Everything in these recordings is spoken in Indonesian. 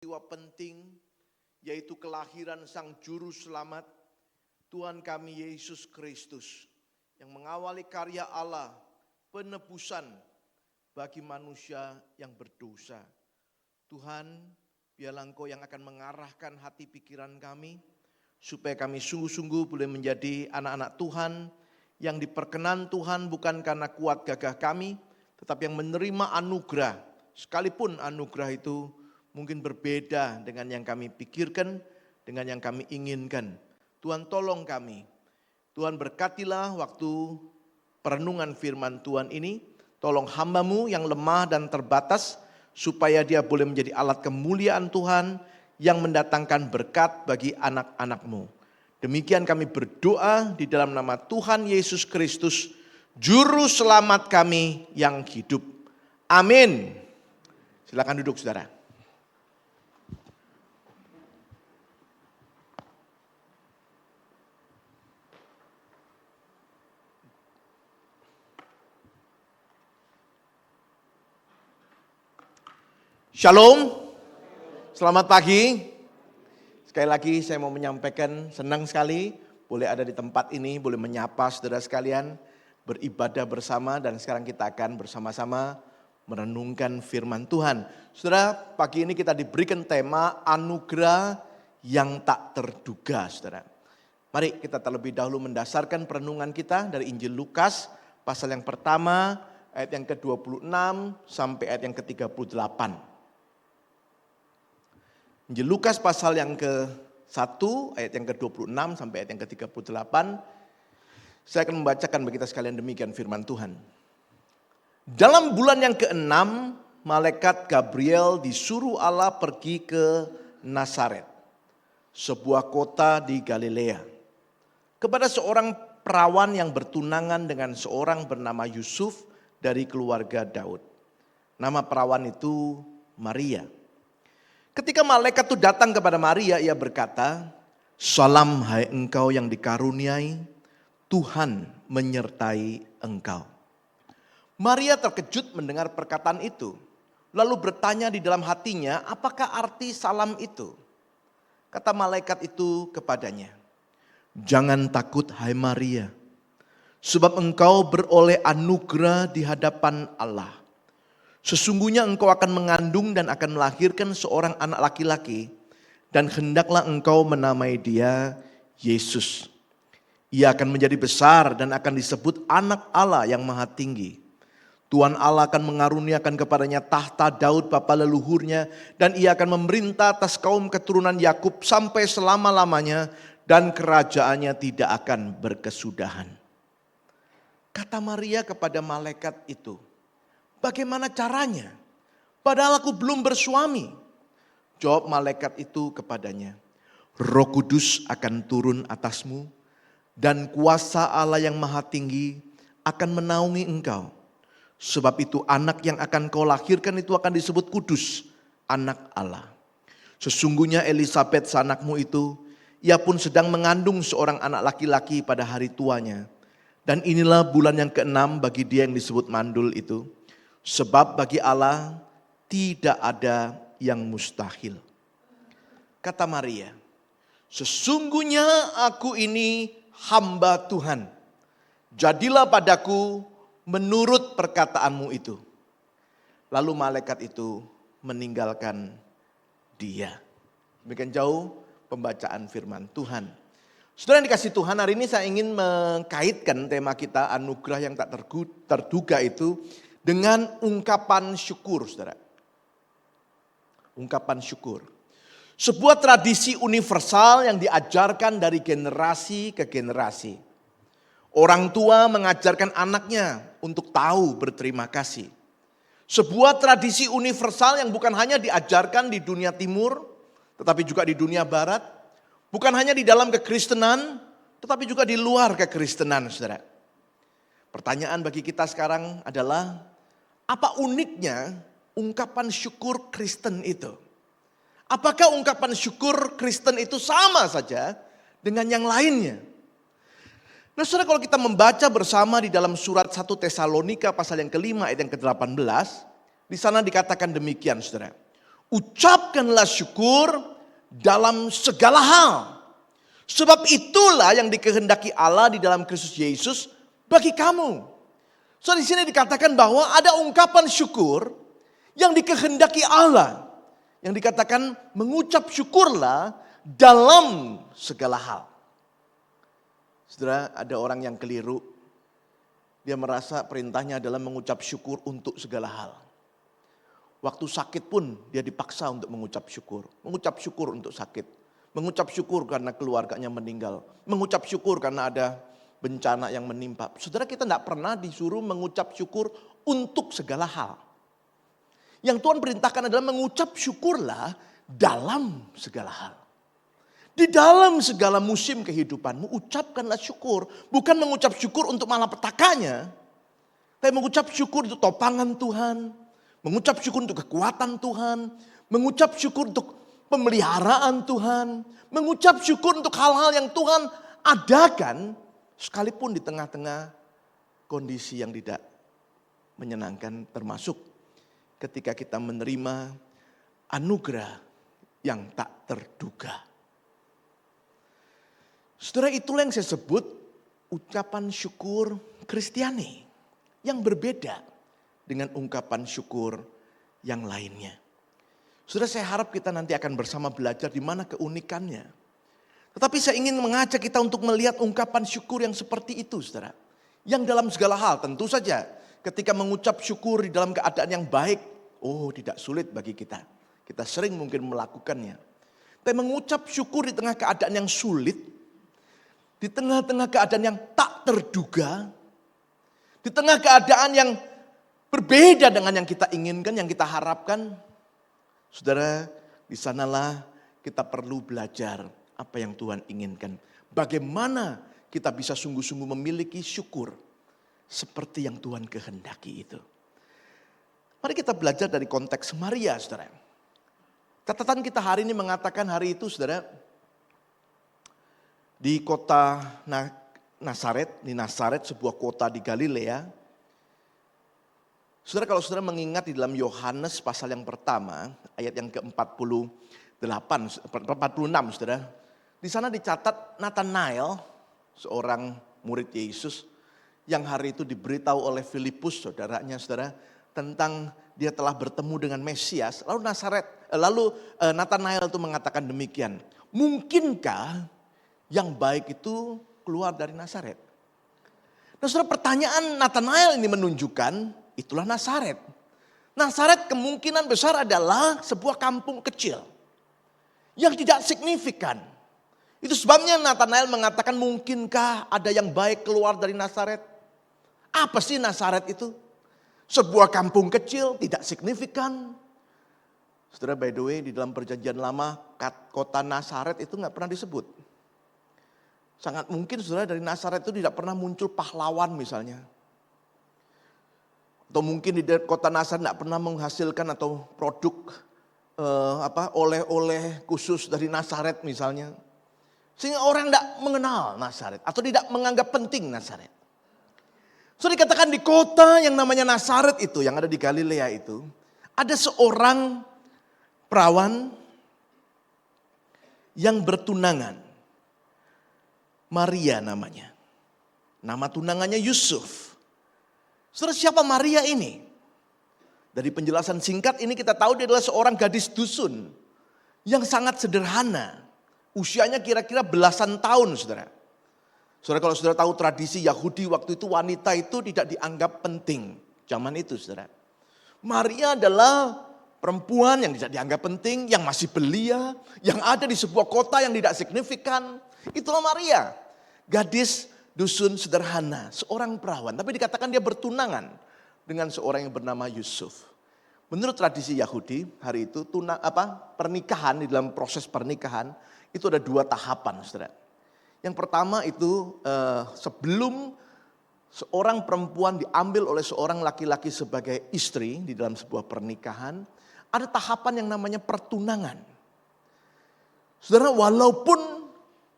peristiwa penting, yaitu kelahiran Sang Juru Selamat, Tuhan kami Yesus Kristus, yang mengawali karya Allah, penebusan bagi manusia yang berdosa. Tuhan, biarlah Engkau yang akan mengarahkan hati pikiran kami, supaya kami sungguh-sungguh boleh menjadi anak-anak Tuhan, yang diperkenan Tuhan bukan karena kuat gagah kami, tetapi yang menerima anugerah, sekalipun anugerah itu mungkin berbeda dengan yang kami pikirkan, dengan yang kami inginkan. Tuhan tolong kami. Tuhan berkatilah waktu perenungan firman Tuhan ini. Tolong hamba-Mu yang lemah dan terbatas, supaya dia boleh menjadi alat kemuliaan Tuhan yang mendatangkan berkat bagi anak-anak-Mu. Demikian kami berdoa di dalam nama Tuhan Yesus Kristus, Juru Selamat kami yang hidup. Amin. Silakan duduk saudara. Shalom, selamat pagi. Sekali lagi saya mau menyampaikan, senang sekali boleh ada di tempat ini, boleh menyapa saudara sekalian, beribadah bersama, dan sekarang kita akan bersama-sama merenungkan firman Tuhan. Saudara, pagi ini kita diberikan tema anugerah yang tak terduga, saudara. Mari kita terlebih dahulu mendasarkan perenungan kita dari Injil Lukas, pasal yang pertama, ayat yang ke-26 sampai ayat yang ke-38. Injil Lukas pasal yang ke-1 ayat yang ke-26 sampai ayat yang ke-38. Saya akan membacakan bagi kita sekalian demikian firman Tuhan. Dalam bulan yang ke-6, malaikat Gabriel disuruh Allah pergi ke Nazaret, sebuah kota di Galilea, kepada seorang perawan yang bertunangan dengan seorang bernama Yusuf dari keluarga Daud. Nama perawan itu Maria. Ketika malaikat itu datang kepada Maria, ia berkata, "Salam hai engkau yang dikaruniai, Tuhan menyertai engkau." Maria terkejut mendengar perkataan itu, lalu bertanya di dalam hatinya, apakah arti salam itu? Kata malaikat itu kepadanya, "Jangan takut hai Maria, sebab engkau beroleh anugerah di hadapan Allah. Sesungguhnya engkau akan mengandung dan akan melahirkan seorang anak laki-laki, dan hendaklah engkau menamai dia Yesus. Ia akan menjadi besar dan akan disebut anak Allah yang maha tinggi. Tuhan Allah akan mengaruniakan kepadanya tahta Daud bapa leluhurnya, dan ia akan memerintah atas kaum keturunan Yakub sampai selama-lamanya, dan kerajaannya tidak akan berkesudahan." Kata Maria kepada malaikat itu, "Bagaimana caranya? Padahal aku belum bersuami." Jawab malaikat itu kepadanya, "Roh Kudus akan turun atasmu, dan kuasa Allah yang maha tinggi akan menaungi engkau. Sebab itu anak yang akan kau lahirkan itu akan disebut kudus, anak Allah. Sesungguhnya Elisabet sanakmu itu, ia pun sedang mengandung seorang anak laki-laki pada hari tuanya. Dan inilah bulan yang ke-6 bagi dia yang disebut mandul itu. Sebab bagi Allah tidak ada yang mustahil." Kata Maria, "Sesungguhnya aku ini hamba Tuhan. Jadilah padaku menurut perkataanmu itu." Lalu malaikat itu meninggalkan dia. Demikian jauh pembacaan firman Tuhan. Saudara yang dikasih Tuhan, hari ini saya ingin mengkaitkan tema kita anugerah yang tak terduga itu dengan ungkapan syukur, saudara. Ungkapan syukur. Sebuah tradisi universal yang diajarkan dari generasi ke generasi. Orang tua mengajarkan anaknya untuk tahu berterima kasih. Sebuah tradisi universal yang bukan hanya diajarkan di dunia timur, tetapi juga di dunia barat. Bukan hanya di dalam kekristenan, tetapi juga di luar kekristenan, saudara. Pertanyaan bagi kita sekarang adalah, apa uniknya ungkapan syukur Kristen itu? Apakah ungkapan syukur Kristen itu sama saja dengan yang lainnya? Nah saudara, kalau kita membaca bersama di dalam surat 1 Tesalonika pasal yang ke-5 ayat yang ke-18, di sana dikatakan demikian, saudara. Ucapkanlah syukur dalam segala hal. Sebab itulah yang dikehendaki Allah di dalam Kristus Yesus bagi kamu. So di sini dikatakan bahwa ada ungkapan syukur yang dikehendaki Allah. Yang dikatakan mengucap syukurlah dalam segala hal. Saudara, ada orang yang keliru. Dia merasa perintahnya adalah mengucap syukur untuk segala hal. Waktu sakit pun dia dipaksa untuk mengucap syukur. Mengucap syukur untuk sakit. Mengucap syukur karena keluarganya meninggal. Mengucap syukur karena ada bencana yang menimpa. Saudara, kita tidak pernah disuruh mengucap syukur untuk segala hal. Yang Tuhan perintahkan adalah mengucap syukurlah dalam segala hal. Di dalam segala musim kehidupanmu, ucapkanlah syukur. Bukan mengucap syukur untuk malapetakannya. Tapi mengucap syukur untuk topangan Tuhan. Mengucap syukur untuk kekuatan Tuhan. Mengucap syukur untuk pemeliharaan Tuhan. Mengucap syukur untuk hal-hal yang Tuhan adakan. Sekalipun di tengah-tengah kondisi yang tidak menyenangkan, termasuk ketika kita menerima anugerah yang tak terduga. Saudara, itulah yang saya sebut ucapan syukur Kristiani yang berbeda dengan ungkapan syukur yang lainnya. Saudara, saya harap kita nanti akan bersama belajar di mana keunikannya. Tetapi saya ingin mengajak kita untuk melihat ungkapan syukur yang seperti itu, saudara. Yang dalam segala hal, tentu saja ketika mengucap syukur di dalam keadaan yang baik, tidak sulit bagi kita. Kita sering mungkin melakukannya. Tapi mengucap syukur di tengah keadaan yang sulit, di tengah-tengah keadaan yang tak terduga, di tengah keadaan yang berbeda dengan yang kita inginkan, yang kita harapkan. Saudara, di sanalah kita perlu belajar apa yang Tuhan inginkan. Bagaimana kita bisa sungguh-sungguh memiliki syukur seperti yang Tuhan kehendaki itu. Mari kita belajar dari konteks Maria, saudara. Catatan kita hari ini mengatakan hari itu, saudara, di kota Nazaret, sebuah kota di Galilea. Saudara, kalau saudara mengingat di dalam Yohanes pasal yang pertama, ayat yang ke-46, saudara. Di sana dicatat Nathanael, seorang murid Yesus, yang hari itu diberitahu oleh Filipus, saudaranya, saudara, tentang dia telah bertemu dengan Mesias. Lalu Nathanael itu mengatakan demikian, mungkinkah yang baik itu keluar dari Nazaret? Nah, saudara, pertanyaan Nathanael ini menunjukkan itulah Nazaret. Nazaret kemungkinan besar adalah sebuah kampung kecil yang tidak signifikan. Itu sebabnya Nathanael mengatakan, mungkinkah ada yang baik keluar dari Nazaret? Apa sih Nazaret itu? Sebuah kampung kecil, tidak signifikan. Saudara, by the way, di dalam perjanjian lama, kota Nazaret itu nggak pernah disebut. Sangat mungkin, saudara, dari Nazaret itu tidak pernah muncul pahlawan misalnya. Atau mungkin di kota Nazaret tidak pernah menghasilkan atau produk oleh-oleh khusus dari Nazaret misalnya. Sehingga orang tidak mengenal Nazaret atau tidak menganggap penting Nazaret. So dikatakan di kota yang namanya Nazaret itu, yang ada di Galilea itu, ada seorang perawan yang bertunangan. Maria namanya. Nama tunangannya Yusuf. Saudara, siapa Maria ini? Dari penjelasan singkat ini kita tahu dia adalah seorang gadis dusun yang sangat sederhana. Usianya kira-kira belasan tahun, saudara. Saudara, kalau saudara tahu tradisi Yahudi waktu itu, wanita itu tidak dianggap penting. Zaman itu, saudara. Maria adalah perempuan yang tidak dianggap penting, yang masih belia, yang ada di sebuah kota yang tidak signifikan. Itulah Maria, gadis dusun sederhana, seorang perawan. Tapi dikatakan dia bertunangan dengan seorang yang bernama Yusuf. Menurut tradisi Yahudi, hari itu pernikahan, di dalam proses pernikahan itu ada 2 tahapan, saudara. Yang pertama itu sebelum seorang perempuan diambil oleh seorang laki-laki sebagai istri di dalam sebuah pernikahan, ada tahapan yang namanya pertunangan. Saudara, walaupun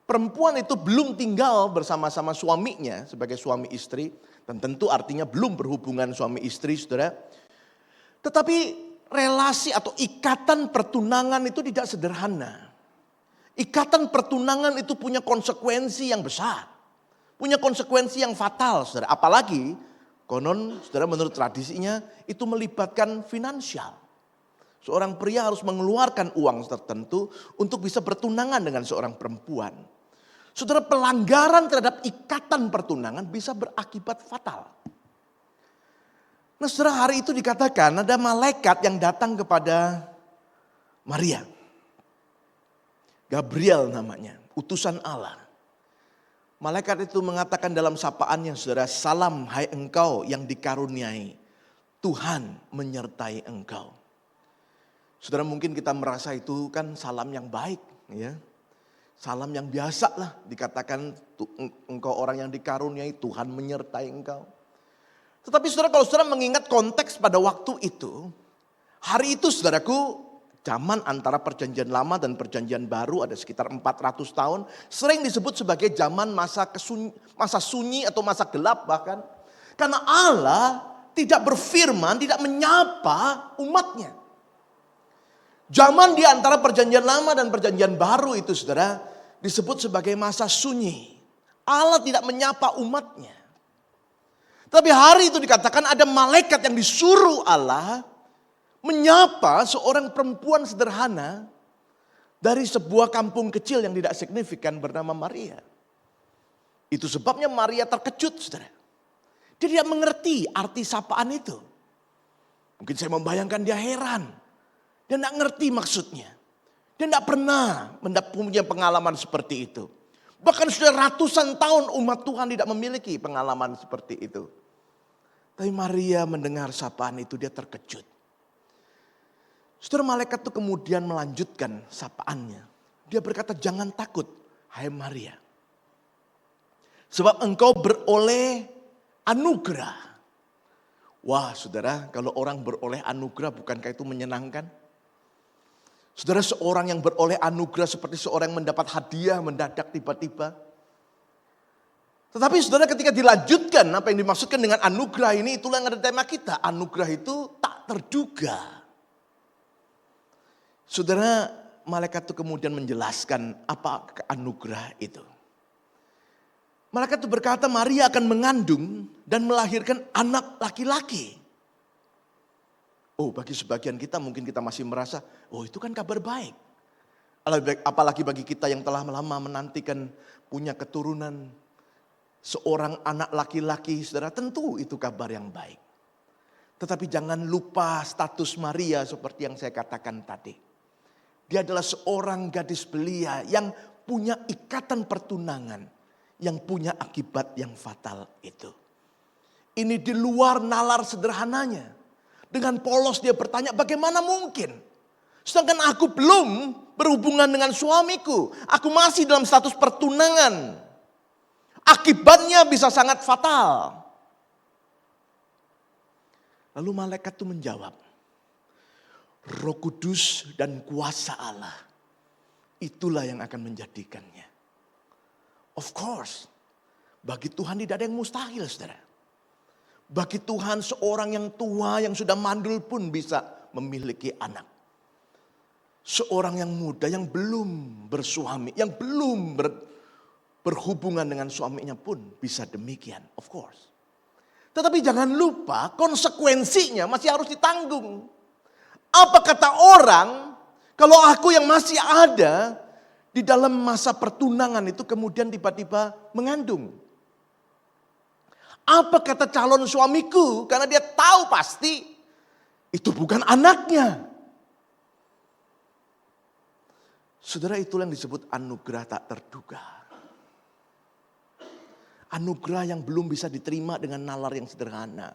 perempuan itu belum tinggal bersama-sama suaminya sebagai suami istri, dan tentu artinya belum berhubungan suami istri, saudara. Tetapi relasi atau ikatan pertunangan itu tidak sederhana. Ikatan pertunangan itu punya konsekuensi yang besar. Punya konsekuensi yang fatal, saudara. Apalagi konon, saudara, menurut tradisinya itu melibatkan finansial. Seorang pria harus mengeluarkan uang tertentu untuk bisa bertunangan dengan seorang perempuan. Saudara, pelanggaran terhadap ikatan pertunangan bisa berakibat fatal. Nah, saudara, hari itu dikatakan ada malaikat yang datang kepada Maria. Gabriel namanya, utusan Allah. Malaikat itu mengatakan dalam sapaannya, saudara, salam hai engkau yang dikaruniai, Tuhan menyertai engkau. Saudara, mungkin kita merasa itu kan salam yang baik, ya. Salam yang biasa lah, dikatakan engkau orang yang dikaruniai, Tuhan menyertai engkau. Tetapi saudara, kalau saudara mengingat konteks pada waktu itu, hari itu saudaraku, zaman antara perjanjian lama dan perjanjian baru ada sekitar 400 tahun, sering disebut sebagai zaman masa sunyi atau masa gelap bahkan. Karena Allah tidak berfirman, tidak menyapa umatnya. Zaman di antara perjanjian lama dan perjanjian baru itu, saudara, disebut sebagai masa sunyi. Allah tidak menyapa umatnya. Tapi hari itu dikatakan ada malaikat yang disuruh Allah menyapa seorang perempuan sederhana dari sebuah kampung kecil yang tidak signifikan bernama Maria. Itu sebabnya Maria terkejut, saudara. Dia tidak mengerti arti sapaan itu. Mungkin saya membayangkan dia heran. Dia tidak ngerti maksudnya. Dia tidak pernah punya pengalaman seperti itu. Bahkan sudah ratusan tahun umat Tuhan tidak memiliki pengalaman seperti itu. Tapi Maria mendengar sapaan itu, dia terkejut. Saudara, malaikat itu kemudian melanjutkan sapaannya. Dia berkata, jangan takut, hai Maria. Sebab engkau beroleh anugerah. Wah, saudara, kalau orang beroleh anugerah, bukankah itu menyenangkan? Saudara, seorang yang beroleh anugerah seperti seorang yang mendapat hadiah mendadak tiba-tiba. Tetapi saudara, ketika dilanjutkan apa yang dimaksudkan dengan anugerah ini, itulah yang ada tema kita. Anugerah itu tak terduga. Saudara, malaikat itu kemudian menjelaskan apa anugerah itu. Malaikat itu berkata Maria akan mengandung dan melahirkan anak laki-laki. Oh, bagi sebagian kita mungkin kita masih merasa, oh itu kan kabar baik. Apalagi bagi kita yang telah lama menantikan punya keturunan seorang anak laki-laki, saudara, tentu itu kabar yang baik. Tetapi jangan lupa status Maria seperti yang saya katakan tadi. Dia adalah seorang gadis belia yang punya ikatan pertunangan, yang punya akibat yang fatal itu. Ini di luar nalar sederhananya. Dengan polos dia bertanya, bagaimana mungkin? Sedangkan aku belum berhubungan dengan suamiku. Aku masih dalam status pertunangan. Akibatnya bisa sangat fatal. Lalu malaikat itu menjawab, Roh Kudus dan kuasa Allah, itulah yang akan menjadikannya. Of course, bagi Tuhan tidak ada yang mustahil, saudara. Bagi Tuhan seorang yang tua yang sudah mandul pun bisa memiliki anak. Seorang yang muda yang belum bersuami, yang belum berhubungan dengan suaminya pun bisa demikian, of course. Tetapi jangan lupa konsekuensinya masih harus ditanggung. Apa kata orang kalau aku yang masih ada di dalam masa pertunangan itu kemudian tiba-tiba mengandung? Apa kata calon suamiku? Karena dia tahu pasti itu bukan anaknya. Saudara, itulah yang disebut anugerah tak terduga. Anugerah yang belum bisa diterima dengan nalar yang sederhana.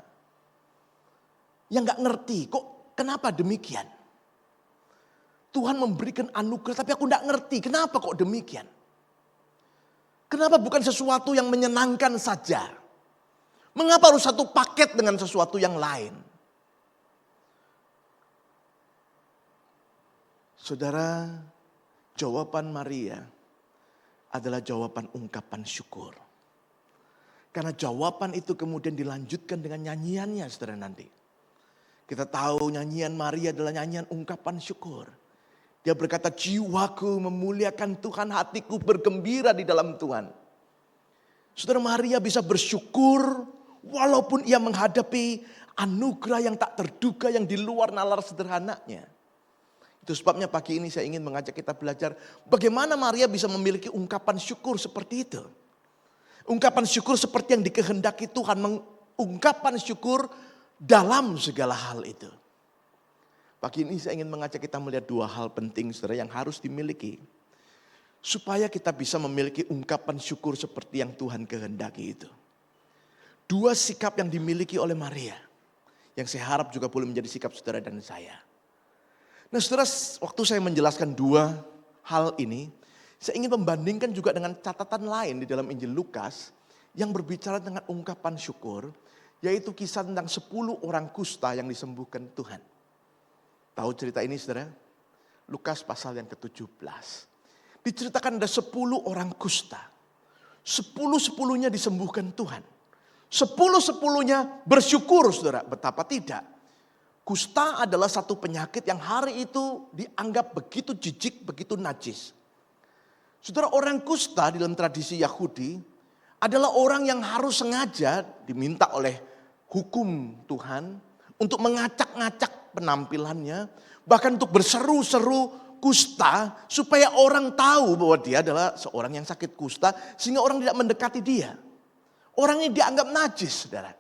Yang gak ngerti, kok kenapa demikian? Tuhan memberikan anugerah tapi aku gak ngerti, kenapa kok demikian? Kenapa bukan sesuatu yang menyenangkan saja? Mengapa harus satu paket dengan sesuatu yang lain? Saudara, jawaban Maria adalah jawaban ungkapan syukur. Karena jawaban itu kemudian dilanjutkan dengan nyanyiannya, saudara, nanti. Kita tahu nyanyian Maria adalah nyanyian ungkapan syukur. Dia berkata, jiwaku memuliakan Tuhan, hatiku bergembira di dalam Tuhan. Saudara, Maria bisa bersyukur walaupun ia menghadapi anugerah yang tak terduga yang di luar nalar sederhananya. Itu sebabnya pagi ini saya ingin mengajak kita belajar bagaimana Maria bisa memiliki ungkapan syukur seperti itu. Ungkapan syukur seperti yang dikehendaki Tuhan, ungkapan syukur dalam segala hal itu. Pagi ini saya ingin mengajak kita melihat dua hal penting saudara yang harus dimiliki. Supaya kita bisa memiliki ungkapan syukur seperti yang Tuhan kehendaki itu. Dua sikap yang dimiliki oleh Maria. Yang saya harap juga boleh menjadi sikap saudara dan saya. Nah saudara, waktu saya menjelaskan dua hal ini, saya ingin membandingkan juga dengan catatan lain di dalam Injil Lukas yang berbicara tentang ungkapan syukur, yaitu kisah tentang 10 orang kusta yang disembuhkan Tuhan. Tahu cerita ini saudara? Lukas pasal yang ke-17. Diceritakan ada 10 orang kusta. 10-10-nya disembuhkan Tuhan. 10-10-nya bersyukur saudara, betapa tidak. Kusta adalah satu penyakit yang hari itu dianggap begitu jijik, begitu najis. Saudara, orang kusta di dalam tradisi Yahudi adalah orang yang harus sengaja diminta oleh hukum Tuhan untuk mengacak-ngacak penampilannya. Bahkan untuk berseru-seru kusta supaya orang tahu bahwa dia adalah seorang yang sakit kusta. Sehingga orang tidak mendekati dia. Orangnya dianggap najis saudara.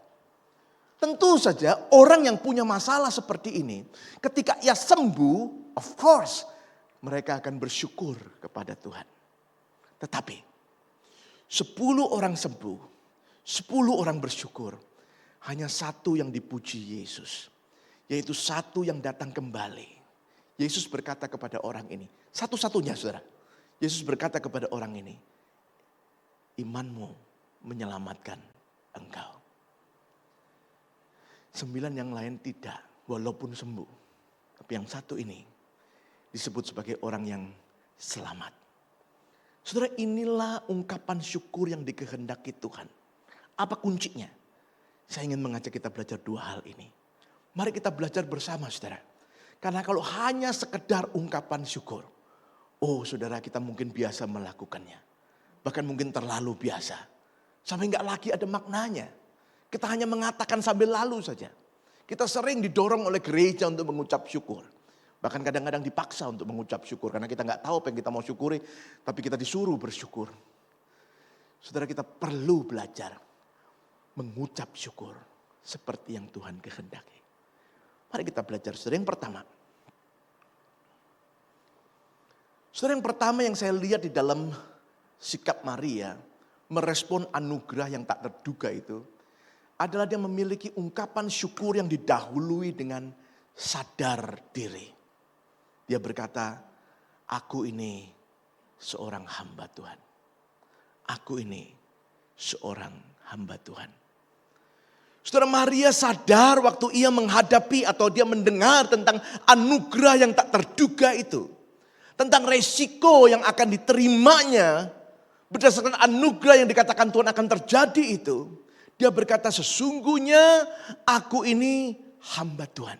Tentu saja orang yang punya masalah seperti ini, ketika ia sembuh, of course mereka akan bersyukur kepada Tuhan. Tetapi 10 orang sembuh, 10 orang bersyukur, hanya satu yang dipuji Yesus, yaitu satu yang datang kembali. Yesus berkata kepada orang ini, satu-satunya saudara, Yesus berkata kepada orang ini, imanmu menyelamatkan engkau. 9 yang lain tidak, walaupun sembuh. Tapi yang satu ini disebut sebagai orang yang selamat. Saudara, inilah ungkapan syukur yang dikehendaki Tuhan. Apa kuncinya? Saya ingin mengajak kita belajar dua hal ini. Mari kita belajar bersama saudara. Karena kalau hanya sekedar ungkapan syukur, oh saudara, kita mungkin biasa melakukannya. Bahkan mungkin terlalu biasa. Sampai enggak lagi ada maknanya. Kita hanya mengatakan sambil lalu saja. Kita sering didorong oleh gereja untuk mengucap syukur. Bahkan kadang-kadang dipaksa untuk mengucap syukur. Karena kita enggak tahu apa yang kita mau syukuri. Tapi kita disuruh bersyukur. Saudara, kita perlu belajar mengucap syukur seperti yang Tuhan kehendaki. Mari kita belajar. Saudara, yang pertama. Saudara, yang pertama yang saya lihat di dalam sikap Maria merespon anugerah yang tak terduga itu adalah dia memiliki ungkapan syukur yang didahului dengan sadar diri. Dia berkata, aku ini seorang hamba Tuhan. Aku ini seorang hamba Tuhan. Saudara, Maria sadar waktu ia menghadapi atau dia mendengar tentang anugerah yang tak terduga itu. Tentang resiko yang akan diterimanya berdasarkan anugerah yang dikatakan Tuhan akan terjadi itu. Dia berkata, sesungguhnya aku ini hamba Tuhan.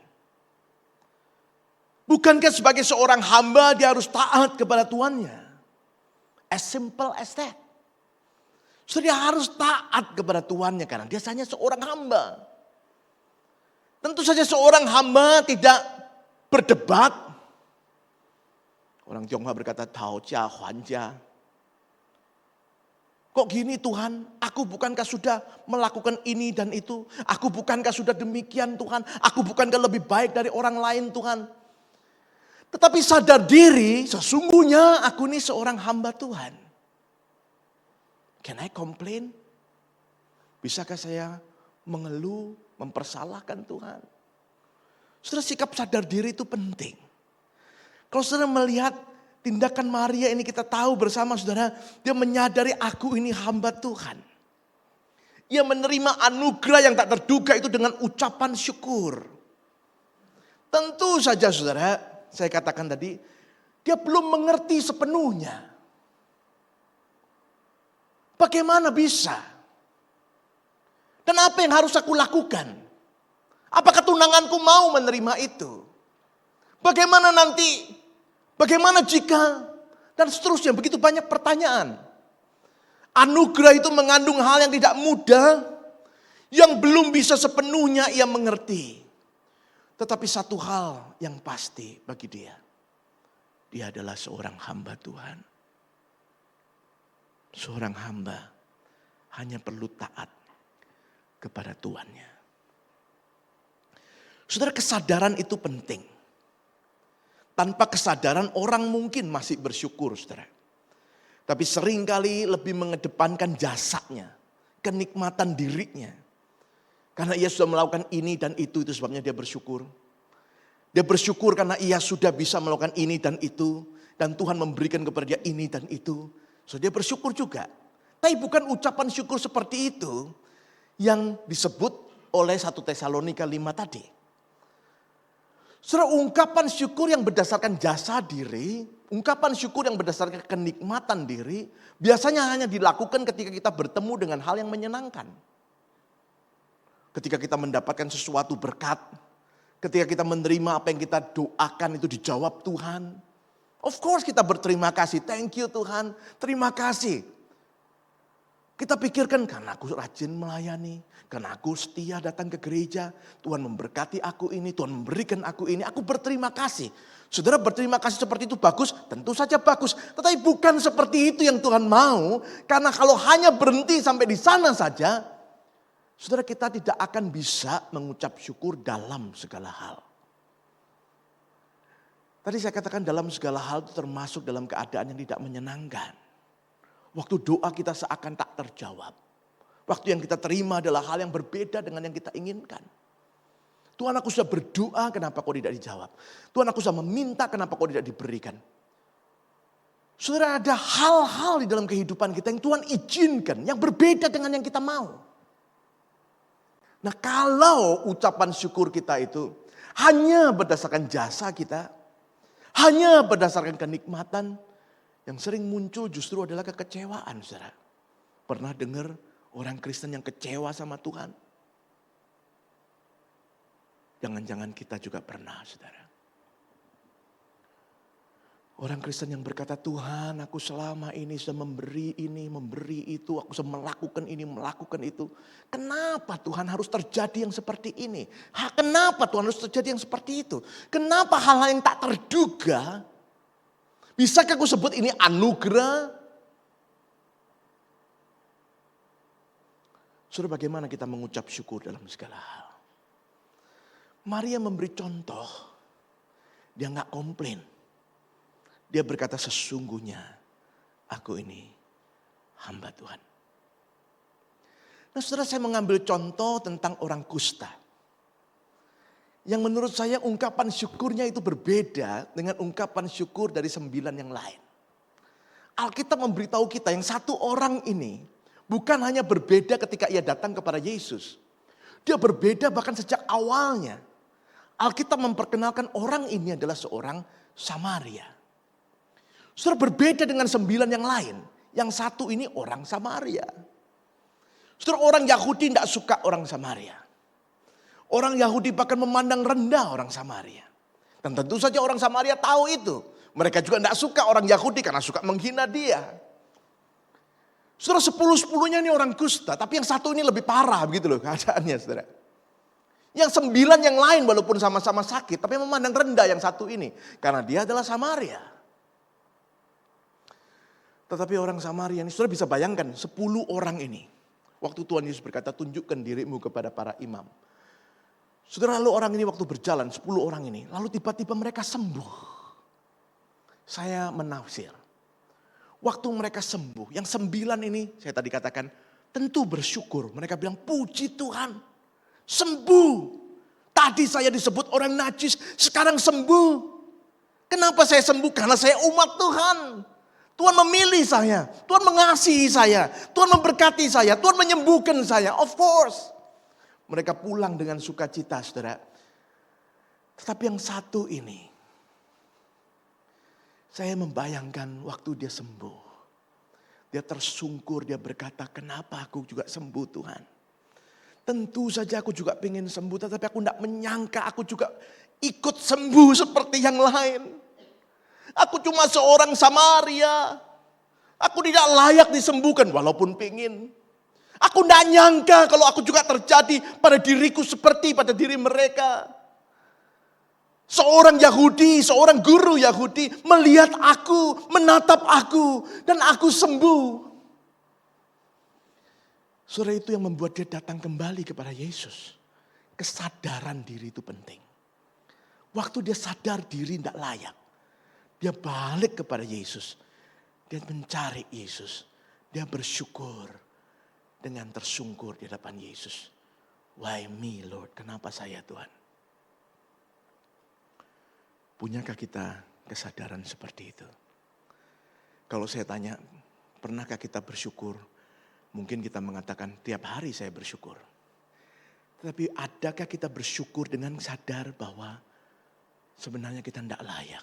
Bukankah sebagai seorang hamba dia harus taat kepada tuannya? As simple as that. So dia harus taat kepada tuannya karena dia hanya seorang hamba. Tentu saja seorang hamba tidak berdebat. Orang Tionghoa berkata, tao jia huan jia. Kok gini Tuhan? Aku bukankah sudah melakukan ini dan itu? Aku bukankah sudah demikian Tuhan? Aku bukankah lebih baik dari orang lain Tuhan? Tetapi sadar diri, sesungguhnya aku ini seorang hamba Tuhan. Can I complain? Bisakah saya mengeluh, mempersalahkan Tuhan? Saudara, sikap sadar diri itu penting. Kalau saudara melihat tindakan Maria ini kita tahu bersama saudara. Dia menyadari aku ini hamba Tuhan. Ia menerima anugerah yang tak terduga itu dengan ucapan syukur. Tentu saja saudara, saya katakan tadi, dia belum mengerti sepenuhnya. Bagaimana bisa? Dan apa yang harus aku lakukan? Apakah tunanganku mau menerima itu? Bagaimana nanti? Bagaimana jika? Dan seterusnya, begitu banyak pertanyaan. Anugerah itu mengandung hal yang tidak mudah, yang belum bisa sepenuhnya ia mengerti. Tetapi satu hal yang pasti bagi dia adalah seorang hamba Tuhan. Seorang hamba hanya perlu taat kepada Tuannya. Saudara, kesadaran itu penting. Tanpa kesadaran orang mungkin masih bersyukur, saudara. Tapi seringkali lebih mengedepankan jasanya, kenikmatan dirinya. Karena ia sudah melakukan ini dan itu sebabnya dia bersyukur. Dia bersyukur karena ia sudah bisa melakukan ini dan itu. Dan Tuhan memberikan kepada dia ini dan itu. So dia bersyukur juga. Tapi bukan ucapan syukur seperti itu yang disebut oleh 1 Tesalonika 5 tadi. Saudara, ungkapan syukur yang berdasarkan jasa diri, ungkapan syukur yang berdasarkan kenikmatan diri, biasanya hanya dilakukan ketika kita bertemu dengan hal yang menyenangkan. Ketika kita mendapatkan sesuatu berkat, ketika kita menerima apa yang kita doakan itu dijawab Tuhan. Of course kita berterima kasih, thank you Tuhan, terima kasih. Kita pikirkan karena aku rajin melayani, karena aku setia datang ke gereja, Tuhan memberkati aku ini, Tuhan memberikan aku ini, aku berterima kasih. Saudara, berterima kasih seperti itu bagus, tentu saja bagus. Tetapi bukan seperti itu yang Tuhan mau, karena kalau hanya berhenti sampai di sana saja, saudara, kita tidak akan bisa mengucap syukur dalam segala hal. Tadi saya katakan dalam segala hal itu termasuk dalam keadaan yang tidak menyenangkan. Waktu doa kita seakan tak terjawab. Waktu yang kita terima adalah hal yang berbeda dengan yang kita inginkan. Tuhan, aku sudah berdoa, kenapa kau tidak dijawab? Tuhan, aku sudah meminta, kenapa kau tidak diberikan? Saudara, ada hal-hal di dalam kehidupan kita yang Tuhan izinkan, yang berbeda dengan yang kita mau. Nah, kalau ucapan syukur kita itu hanya berdasarkan jasa kita, hanya berdasarkan kenikmatan, yang sering muncul justru adalah kekecewaan, saudara. Pernah dengar orang Kristen yang kecewa sama Tuhan? Jangan-jangan kita juga pernah, saudara. Orang Kristen yang berkata, Tuhan, aku selama ini sudah memberi ini, memberi itu, aku sudah melakukan ini, melakukan itu. Kenapa Tuhan harus terjadi yang seperti ini? Kenapa Tuhan harus terjadi yang seperti itu? Kenapa hal-hal yang tak terduga? Bisakah aku sebut ini anugerah? Saudara, bagaimana kita mengucap syukur dalam segala hal? Maria memberi contoh. Dia nggak komplain. Dia berkata, sesungguhnya aku ini hamba Tuhan. Nah, saudara, saya mengambil contoh tentang orang kusta. Yang menurut saya ungkapan syukurnya itu berbeda dengan ungkapan syukur dari 9 yang lain. Alkitab memberitahu kita yang satu orang ini bukan hanya berbeda ketika ia datang kepada Yesus. Dia berbeda bahkan sejak awalnya. Alkitab memperkenalkan orang ini adalah seorang Samaria. Saudara, berbeda dengan 9 yang lain. Yang satu ini orang Samaria. Saudara, orang Yahudi tidak suka orang Samaria. Orang Yahudi bahkan memandang rendah orang Samaria. Dan tentu saja orang Samaria tahu itu. Mereka juga tidak suka orang Yahudi karena suka menghina dia. Saudara, 10-10-nya ini orang kusta. Tapi yang satu ini lebih parah begitu loh keadaannya, saudara. Yang 9 yang lain walaupun sama-sama sakit. Tapi memandang rendah yang satu ini. Karena dia adalah Samaria. Tetapi orang Samaria ini, saudara bisa bayangkan 10 orang ini. Waktu Tuhan Yesus berkata, tunjukkan dirimu kepada para imam. Saudara, lalu orang ini waktu berjalan, 10 orang ini, lalu tiba-tiba mereka sembuh. Saya menafsir. Waktu mereka sembuh, yang 9 ini, saya tadi katakan, tentu bersyukur. Mereka bilang, puji Tuhan, sembuh. Tadi saya disebut orang najis, sekarang sembuh. Kenapa saya sembuh? Karena saya umat Tuhan. Tuhan memilih saya, Tuhan mengasihi saya, Tuhan memberkati saya, Tuhan menyembuhkan saya, of course. Mereka pulang dengan sukacita, saudara. Tetapi yang satu ini, saya membayangkan waktu dia sembuh. Dia tersungkur, dia berkata, kenapa aku juga sembuh Tuhan. Tentu saja aku juga pengen sembuh, tetapi aku tidak menyangka aku juga ikut sembuh seperti yang lain. Aku cuma seorang Samaria. Aku tidak layak disembuhkan walaupun pengen. Aku tidak nyangka kalau aku juga terjadi pada diriku seperti pada diri mereka. Seorang Yahudi, seorang guru Yahudi melihat aku, menatap aku, dan aku sembuh. Saudara, itu yang membuat dia datang kembali kepada Yesus. Kesadaran diri itu penting. Waktu dia sadar diri tidak layak, dia balik kepada Yesus. Dia mencari Yesus. Dia bersyukur dengan tersungkur di hadapan Yesus. Why me, Lord? Kenapa saya, Tuhan? Punyakah kita kesadaran seperti itu? Kalau saya tanya, pernahkah kita bersyukur? Mungkin kita mengatakan tiap hari saya bersyukur. Tetapi adakah kita bersyukur dengan sadar bahwa sebenarnya kita tidak layak.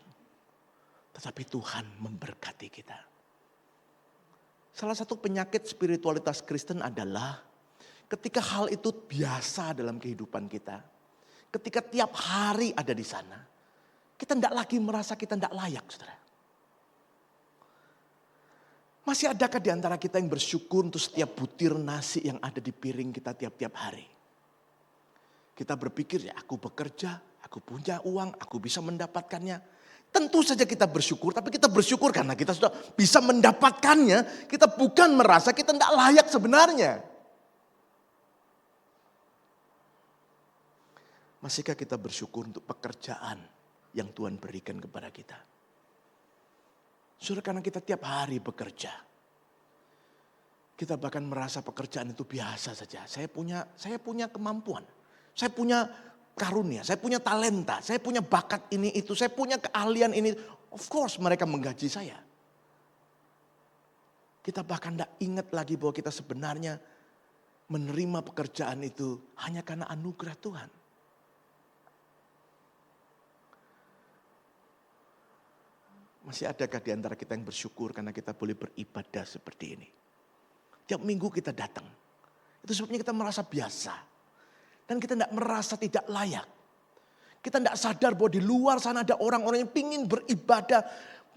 Tetapi Tuhan memberkati kita. Salah satu penyakit spiritualitas Kristen adalah ketika hal itu biasa dalam kehidupan kita. Ketika tiap hari ada di sana. Kita tidak lagi merasa kita tidak layak, saudara. Masih adakah di antara kita yang bersyukur untuk setiap butir nasi yang ada di piring kita tiap-tiap hari? Kita berpikir, ya aku bekerja, aku punya uang, aku bisa mendapatkannya. Tentu saja kita bersyukur, tapi kita bersyukur karena kita sudah bisa mendapatkannya. Kita bukan merasa kita tidak layak sebenarnya. Masihkah kita bersyukur untuk pekerjaan yang Tuhan berikan kepada kita? Saudara, karena kita tiap hari bekerja. Kita bahkan merasa pekerjaan itu biasa saja. Saya punya kemampuan. Saya punya karunia, saya punya talenta, saya punya bakat ini itu, saya punya keahlian ini. Of course mereka menggaji saya. Kita bahkan tidak ingat lagi bahwa kita sebenarnya menerima pekerjaan itu hanya karena anugerah Tuhan. Masih adakah di antara kita yang bersyukur karena kita boleh beribadah seperti ini? Tiap minggu kita datang. Itu sebabnya kita merasa biasa. Dan kita tidak merasa tidak layak. Kita tidak sadar bahwa di luar sana ada orang-orang yang ingin beribadah.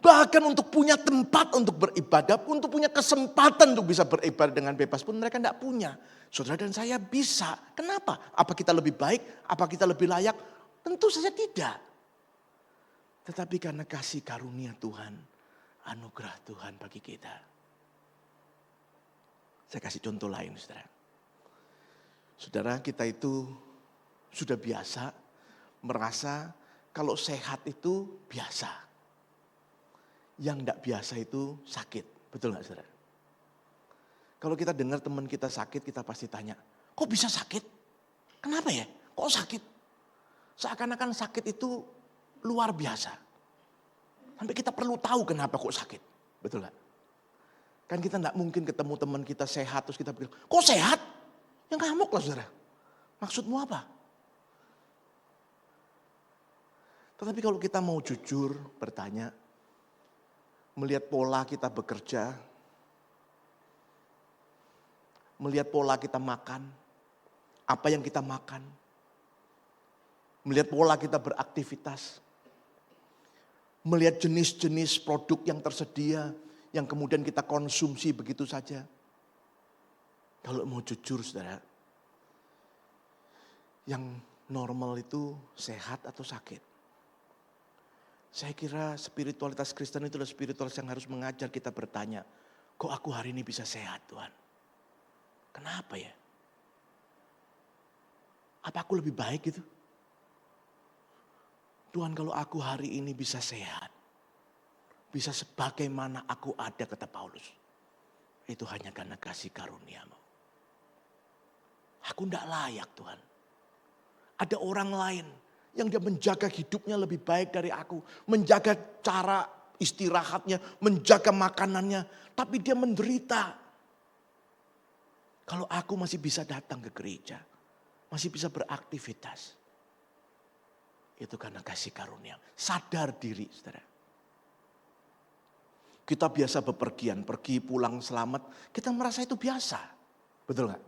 Bahkan untuk punya tempat untuk beribadah. Untuk punya kesempatan untuk bisa beribadah dengan bebas pun mereka tidak punya. Saudara dan saya bisa. Kenapa? Apa kita lebih baik? Apa kita lebih layak? Tentu saja tidak. Tetapi karena kasih karunia Tuhan, anugerah Tuhan bagi kita. Saya kasih contoh lain, saudara. Saudara, kita itu sudah biasa merasa kalau sehat itu biasa. Yang tidak biasa itu sakit. Betul nggak, saudara? Kalau kita dengar teman kita sakit, kita pasti tanya, kok bisa sakit? Kenapa ya? Kok sakit? Seakan-akan sakit itu luar biasa. Sampai kita perlu tahu kenapa kok sakit. Betul gak? Kan kita gak mungkin ketemu teman kita sehat terus kita bilang, kok sehat? Yang ngamuk lah, saudara. Maksudmu apa? Tetapi kalau kita mau jujur bertanya, melihat pola kita bekerja, melihat pola kita makan, apa yang kita makan, melihat pola kita beraktivitas, melihat jenis-jenis produk yang tersedia, yang kemudian kita konsumsi begitu saja. Kalau mau jujur, saudara, yang normal itu sehat atau sakit? Saya kira spiritualitas Kristen itu adalah spiritualitas yang harus mengajar kita bertanya, kok aku hari ini bisa sehat, Tuhan? Kenapa ya? Apa aku lebih baik gitu? Tuhan, kalau aku hari ini bisa sehat, bisa sebagaimana aku ada, kata Paulus, itu hanya karena kasih karunia-Mu. Aku tidak layak, Tuhan. Ada orang lain yang dia menjaga hidupnya lebih baik dari aku, menjaga cara istirahatnya, menjaga makanannya, tapi dia menderita. Kalau aku masih bisa datang ke gereja, masih bisa beraktivitas, itu karena kasih karunia. Sadar diri, saudara. Kita biasa bepergian, pergi pulang selamat. Kita merasa itu biasa. Betul gak?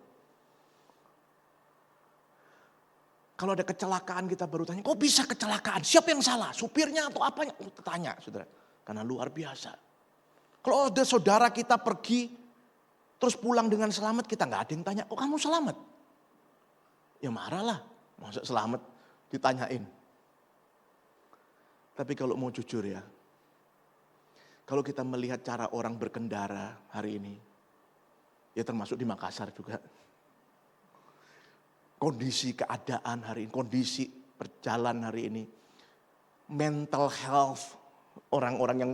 Kalau ada kecelakaan kita baru tanya, kok bisa kecelakaan? Siapa yang salah? Supirnya atau apanya? Tanya, saudara. Karena luar biasa. Kalau ada saudara kita pergi, terus pulang dengan selamat, kita nggak ada yang tanya, kok kamu selamat? Ya marahlah, masa selamat ditanyain. Tapi kalau mau jujur ya, kalau kita melihat cara orang berkendara hari ini, ya termasuk di Makassar juga. Kondisi keadaan hari ini, kondisi perjalanan hari ini, mental health orang-orang yang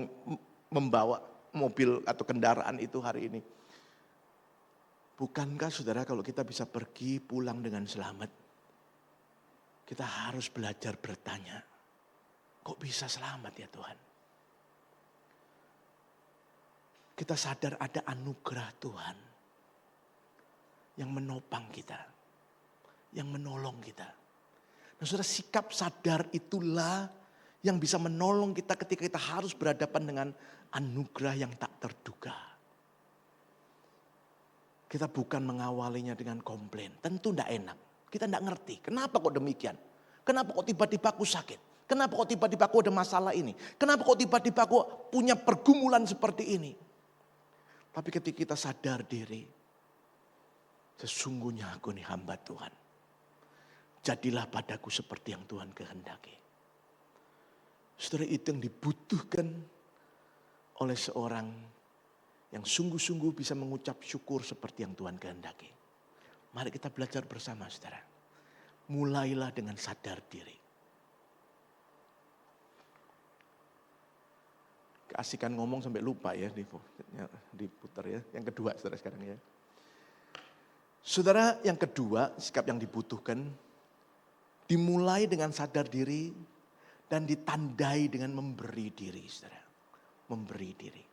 membawa mobil atau kendaraan itu hari ini. Bukankah saudara kalau kita bisa pergi pulang dengan selamat, kita harus belajar bertanya, kok bisa selamat ya Tuhan? Kita sadar ada anugerah Tuhan yang menopang kita, yang menolong kita. Nah saudara, sikap sadar itulah yang bisa menolong kita ketika kita harus berhadapan dengan anugerah yang tak terduga. Kita bukan mengawalinya dengan komplain, tentu tidak enak. Kita tidak ngerti, kenapa kok demikian? Kenapa kok tiba-tiba aku sakit? Kenapa kok tiba-tiba aku ada masalah ini? Kenapa kok tiba-tiba aku punya pergumulan seperti ini? Tapi ketika kita sadar diri, sesungguhnya aku ini hamba Tuhan. Jadilah padaku seperti yang Tuhan kehendaki. Saudara, itu yang dibutuhkan oleh seorang yang sungguh-sungguh bisa mengucap syukur seperti yang Tuhan kehendaki. Mari kita belajar bersama saudara. Mulailah dengan sadar diri. Keasikan ngomong sampai lupa ya, diputar ya. Yang kedua saudara sekarang ya. Saudara, yang kedua sikap yang dibutuhkan dimulai dengan sadar diri dan ditandai dengan memberi diri, saudara. Memberi diri.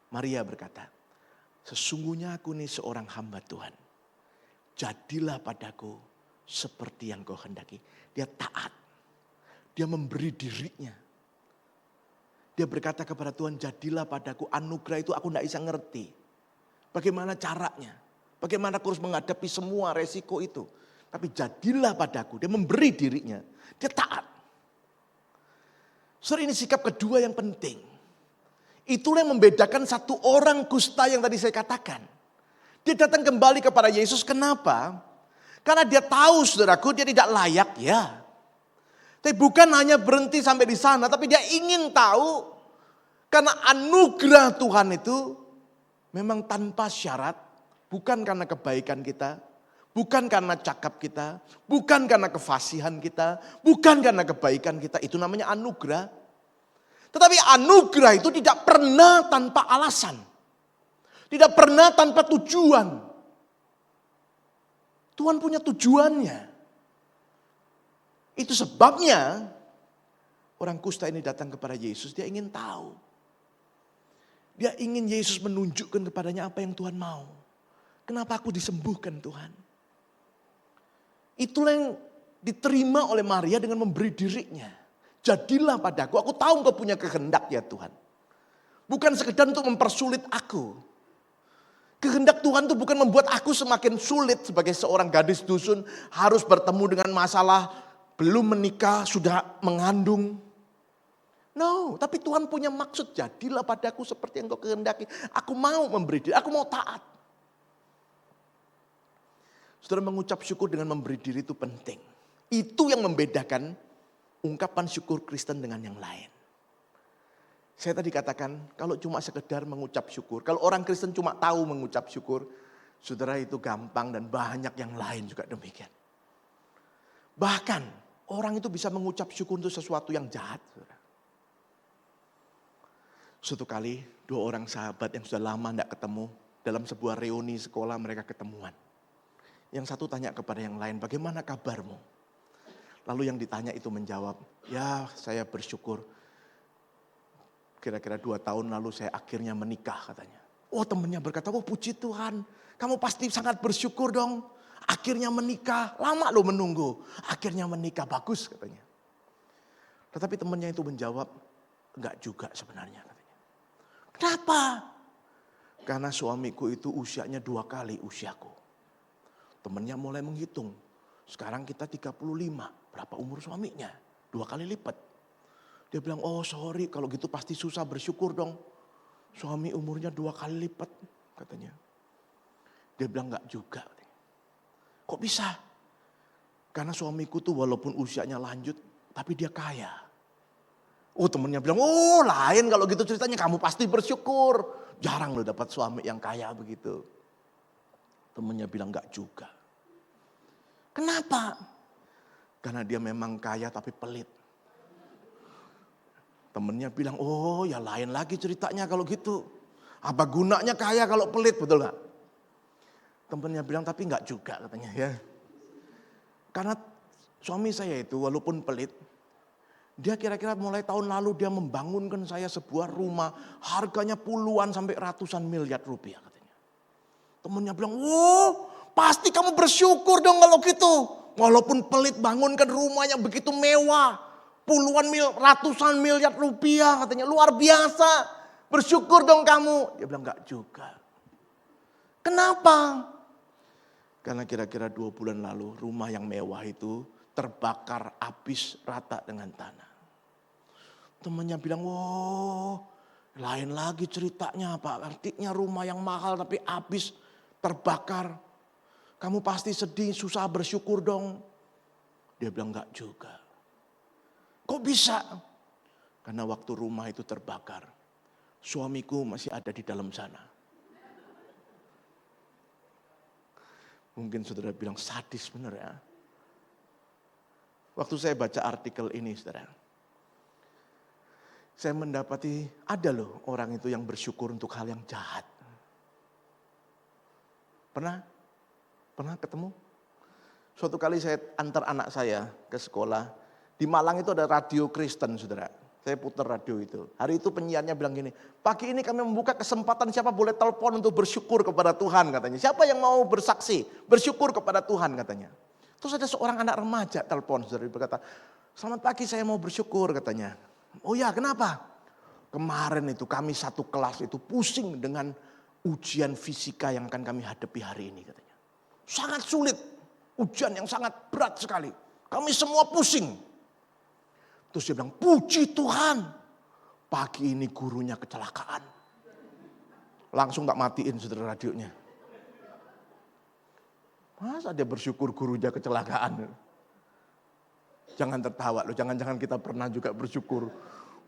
Maria berkata, sesungguhnya aku ini seorang hamba Tuhan. Jadilah padaku seperti yang kau hendaki. Dia taat. Dia memberi dirinya. Dia berkata kepada Tuhan, jadilah padaku. Anugerah itu aku tidak bisa ngerti. Bagaimana caranya? Bagaimana aku harus menghadapi semua resiko itu. Tapi jadilah padaku, dia memberi dirinya, dia taat. Saudara, ini sikap kedua yang penting. Itulah yang membedakan satu orang kusta yang tadi saya katakan. Dia datang kembali kepada Yesus, kenapa? Karena dia tahu saudaraku, dia tidak layak ya. Tapi bukan hanya berhenti sampai di sana, tapi dia ingin tahu. Karena anugerah Tuhan itu memang tanpa syarat, bukan karena kebaikan kita. Bukan karena cakap kita, bukan karena kefasihan kita, bukan karena kebaikan kita. Itu namanya anugerah. Tetapi anugerah itu tidak pernah tanpa alasan. Tidak pernah tanpa tujuan. Tuhan punya tujuannya. Itu sebabnya orang kusta ini datang kepada Yesus. Dia ingin tahu. Dia ingin Yesus menunjukkan kepadanya apa yang Tuhan mau. Kenapa aku disembuhkan Tuhan? Itulah yang diterima oleh Maria dengan memberi dirinya. Jadilah padaku, aku tahu engkau punya kehendak ya Tuhan. Bukan sekedar untuk mempersulit aku. Kehendak Tuhan itu bukan membuat aku semakin sulit sebagai seorang gadis dusun. Harus bertemu dengan masalah, belum menikah, sudah mengandung. No, tapi Tuhan punya maksud, jadilah padaku seperti yang engkau kehendaki. Aku mau memberi diri, aku mau taat. Saudara, mengucap syukur dengan memberi diri itu penting. Itu yang membedakan ungkapan syukur Kristen dengan yang lain. Saya tadi katakan kalau cuma sekedar mengucap syukur. Kalau orang Kristen cuma tahu mengucap syukur. Saudara, itu gampang dan banyak yang lain juga demikian. Bahkan orang itu bisa mengucap syukur untuk sesuatu yang jahat. Saudara. Suatu kali 2 orang sahabat yang sudah lama tidak ketemu. Dalam sebuah reuni sekolah mereka ketemuan. Yang satu tanya kepada yang lain, bagaimana kabarmu? Lalu yang ditanya itu menjawab, ya saya bersyukur. Kira-kira 2 tahun lalu saya akhirnya menikah katanya. Oh temannya berkata, oh puji Tuhan. Kamu pasti sangat bersyukur dong. Akhirnya menikah, lama lo menunggu. Akhirnya menikah, bagus katanya. Tetapi temannya itu menjawab, enggak juga sebenarnya katanya. Kenapa? Karena suamiku itu usianya 2 kali usiaku. Temannya mulai menghitung. Sekarang kita 35, berapa umur suaminya? 2 kali lipat. Dia bilang, oh sorry kalau gitu pasti susah, bersyukur dong. Suami umurnya 2 kali lipat katanya. Dia bilang enggak juga. Kok bisa? Karena suamiku tuh walaupun usianya lanjut, tapi dia kaya. Oh temennya bilang, oh lain kalau gitu ceritanya, kamu pasti bersyukur. Jarang loh dapat suami yang kaya begitu. Temennya bilang enggak juga. Kenapa? Karena dia memang kaya tapi pelit. Temennya bilang, oh ya lain lagi ceritanya kalau gitu. Apa gunanya kaya kalau pelit, betul gak? Temennya bilang, tapi enggak juga katanya ya. Karena suami saya itu walaupun pelit, dia kira-kira mulai tahun lalu dia membangunkan saya sebuah rumah. Harganya puluhan sampai ratusan miliar rupiah katanya. Temennya bilang, oh pasti kamu bersyukur dong kalau gitu. Walaupun pelit bangunkan rumah yang begitu mewah. Puluhan ratusan miliar rupiah katanya, luar biasa. Bersyukur dong kamu. Dia bilang enggak juga. Kenapa? Karena kira-kira 2 bulan lalu rumah yang mewah itu terbakar habis rata dengan tanah. Temannya bilang, wow lain lagi ceritanya apa? Artinya rumah yang mahal tapi habis terbakar. Kamu pasti sedih, susah, bersyukur dong. Dia bilang enggak juga. Kok bisa? Karena waktu rumah itu terbakar, suamiku masih ada di dalam sana. Mungkin saudara bilang sadis benar ya. Waktu saya baca artikel ini saudara, saya mendapati ada loh orang itu yang bersyukur untuk hal yang jahat. Pernah ketemu? Suatu kali saya antar anak saya ke sekolah. Di Malang itu ada radio Kristen saudara. Saya putar radio itu. Hari itu penyiarnya bilang gini, pagi ini kami membuka kesempatan siapa boleh telepon untuk bersyukur kepada Tuhan katanya. Siapa yang mau bersaksi, bersyukur kepada Tuhan katanya. Terus ada seorang anak remaja telepon saudara, berkata, selamat pagi saya mau bersyukur katanya. Oh ya kenapa? Kemarin itu kami satu kelas itu pusing dengan ujian fisika yang akan kami hadapi hari ini katanya. Sangat sulit, ujian yang sangat berat sekali. Kami semua pusing. Terus dia bilang, puji Tuhan, pagi ini gurunya kecelakaan. Langsung tak matiin saudara radionya. Masa dia bersyukur gurunya kecelakaan? Jangan tertawa loh, jangan-jangan kita pernah juga bersyukur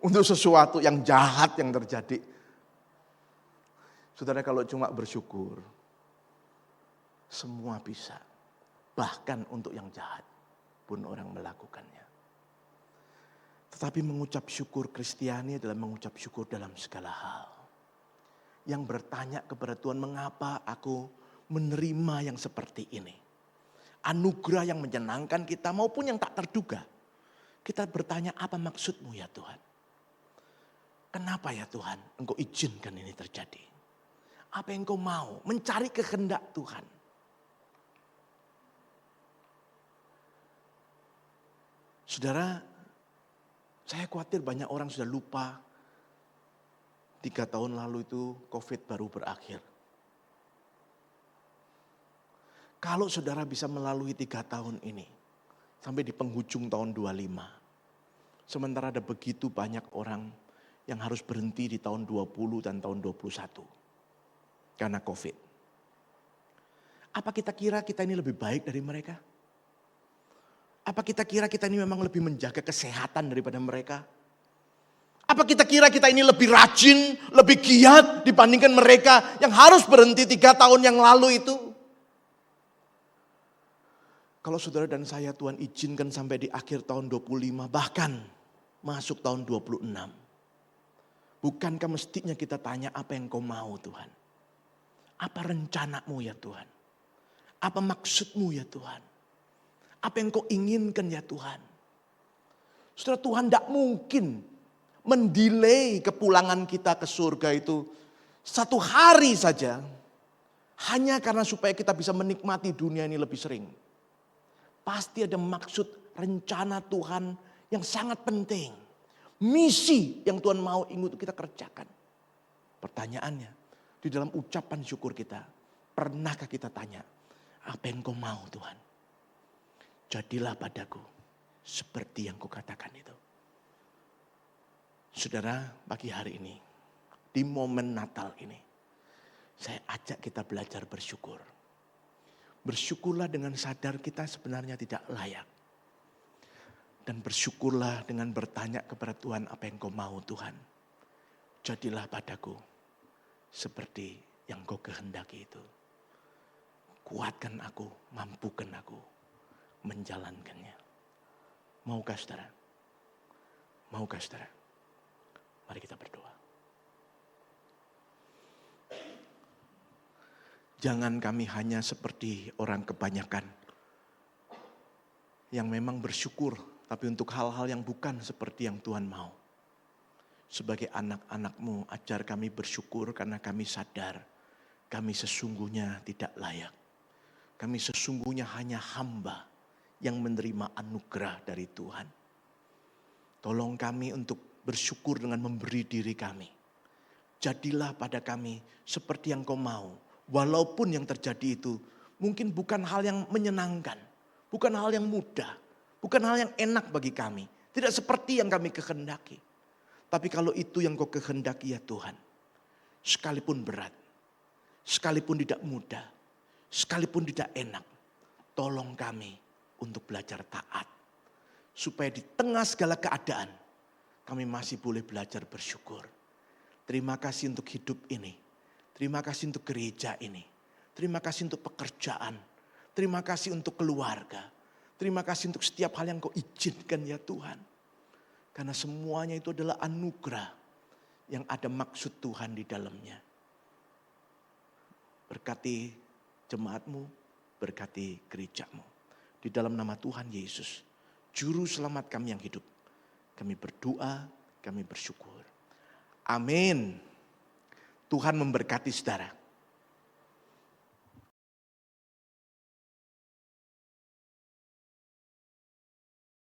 untuk sesuatu yang jahat yang terjadi. Saudara kalau cuma bersyukur, semua bisa. Bahkan untuk yang jahat pun orang melakukannya. Tetapi mengucap syukur Kristiani adalah mengucap syukur dalam segala hal. Yang bertanya kepada Tuhan, mengapa aku menerima yang seperti ini? Anugerah yang menyenangkan kita maupun yang tak terduga. Kita bertanya, apa maksudmu ya Tuhan? Kenapa ya Tuhan engkau izinkan ini terjadi? Apa yang engkau mau? Mencari kehendak Tuhan. Saudara, saya khawatir banyak orang sudah lupa 3 tahun lalu itu COVID baru berakhir. Kalau saudara bisa melalui 3 tahun ini sampai di penghujung tahun 25. Sementara ada begitu banyak orang yang harus berhenti di tahun 20 dan tahun 21 karena COVID. Apa kita kira kita ini lebih baik dari mereka? Apa kita kira kita ini memang lebih menjaga kesehatan daripada mereka? Apa kita kira kita ini lebih rajin, lebih giat dibandingkan mereka yang harus berhenti 3 tahun yang lalu itu? Kalau saudara dan saya Tuhan izinkan sampai di akhir tahun 25, bahkan masuk tahun 26. Bukankah mestinya kita tanya apa yang kau mau Tuhan? Apa rencanamu ya Tuhan? Apa maksudmu ya Tuhan? Apa yang kau inginkan ya Tuhan? Saudara, Tuhan tidak mungkin mendelay kepulangan kita ke surga itu 1 hari saja. Hanya karena supaya kita bisa menikmati dunia ini lebih sering. Pasti ada maksud rencana Tuhan yang sangat penting. Misi yang Tuhan mau ingin kita kerjakan. Pertanyaannya, di dalam ucapan syukur kita, pernahkah kita tanya, apa yang kau mau Tuhan? Jadilah padaku seperti yang kukatakan itu. Saudara, pagi hari ini, di momen Natal ini, saya ajak kita belajar bersyukur. Bersyukurlah dengan sadar kita sebenarnya tidak layak. Dan bersyukurlah dengan bertanya kepada Tuhan, apa yang kau mau Tuhan. Jadilah padaku seperti yang kau kehendaki itu. Kuatkan aku, mampukan aku menjalankannya. Maukah saudara? Maukah saudara? Mari kita berdoa. Jangan kami hanya seperti orang kebanyakan yang memang bersyukur, tapi untuk hal-hal yang bukan seperti yang Tuhan mau. Sebagai anak-anak-Mu, ajar kami bersyukur karena kami sadar kami sesungguhnya tidak layak. Kami sesungguhnya hanya hamba yang menerima anugerah dari Tuhan. Tolong kami untuk bersyukur dengan memberi diri kami. Jadilah pada kami seperti yang Kau mau. Walaupun yang terjadi itu mungkin bukan hal yang menyenangkan. Bukan hal yang mudah. Bukan hal yang enak bagi kami. Tidak seperti yang kami kehendaki. Tapi kalau itu yang Kau kehendaki ya Tuhan. Sekalipun berat. Sekalipun tidak mudah. Sekalipun tidak enak. Tolong kami untuk belajar taat. Supaya di tengah segala keadaan. Kami masih boleh belajar bersyukur. Terima kasih untuk hidup ini. Terima kasih untuk gereja ini. Terima kasih untuk pekerjaan. Terima kasih untuk keluarga. Terima kasih untuk setiap hal yang Kau izinkan ya Tuhan. Karena semuanya itu adalah anugerah yang ada maksud Tuhan di dalamnya. Berkati jemaat-Mu, berkati gereja-Mu. Di dalam nama Tuhan Yesus, Juru Selamat kami yang hidup. Kami berdoa, kami bersyukur. Amin. Tuhan memberkati saudara.